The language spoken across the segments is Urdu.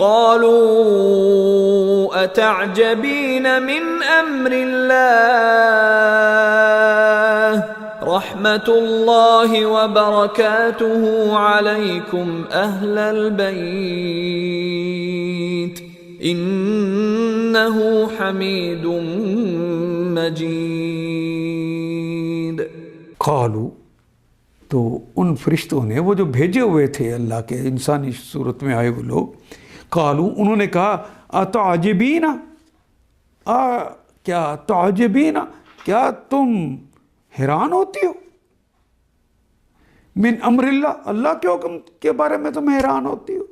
قالوا أتعجبين من أمر الله رحمة الله وبركاته عليكم أهل البيت إنه حميد مجيد. قالوا، تو ان فرشتوں نے، وہ جو بھیجے ہوئے تھے اللہ کے انسانی صورت میں آئے وہ لوگ، قالوا، انہوں نے کہا اتعجبین، کیا تعجبین، کیا تم حیران ہوتی ہو، من امر اللہ، اللہ کے حکم کے بارے میں تم حیران ہوتی ہو،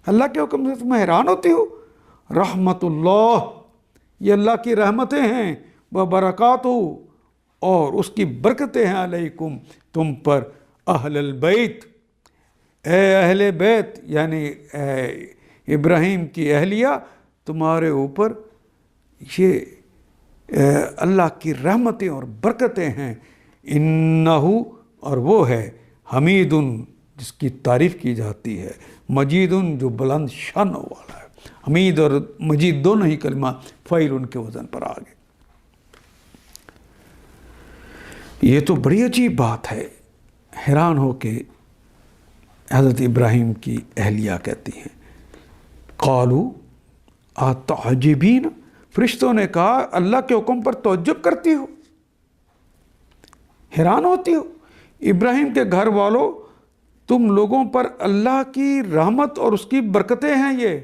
اللہ کے حکم سے تم حیران ہوتی ہو. رحمت اللہ، یہ اللہ کی رحمتیں ہیں، وبرکاتہ، اور اس کی برکتیں ہیں، علیکم، تم پر، اہل البیت، اے اہل بیت، یعنی اے ابراہیم کی اہلیہ، تمہارے اوپر یہ اللہ کی رحمتیں اور برکتیں ہیں. انہو، اور وہ ہے، حمید، جس کی تعریف کی جاتی ہے، مجید، جو بلند شان والا ہے. حمید اور مجید دونوں ہی کلمہ فعیل ان کے وزن پر آ گئے. یہ تو بڑی عجیب بات ہے. حیران ہو کے حضرت ابراہیم کی اہلیہ کہتی ہیں، قالوا اتعجبین، فرشتوں نے کہا اللہ کے حکم پر تعجب کرتی ہو، حیران ہوتی ہو. ابراہیم کے گھر والوں، تم لوگوں پر اللہ کی رحمت اور اس کی برکتیں ہیں یہ،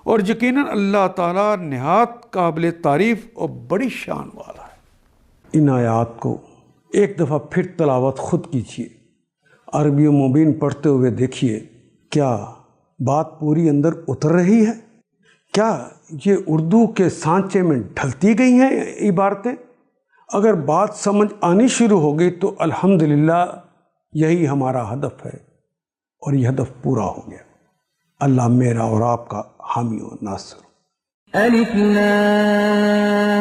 اور یقیناً اللہ تعالیٰ نہایت قابل تعریف اور بڑی شان والا ہے. ان آیات کو ایک دفعہ پھر تلاوت خود کیجیے، عربی و مبین پڑھتے ہوئے دیکھیے، کیا بات پوری اندر اتر رہی ہے؟ کیا یہ اردو کے سانچے میں ڈھلتی گئی ہیں عبارتیں؟ اگر بات سمجھ آنی شروع ہو گئی تو الحمدللہ یہی ہمارا ہدف ہے، اور یہ ہدف پورا ہو گیا. اللہ میرا اور آپ کا حامی و ناصر. الف لام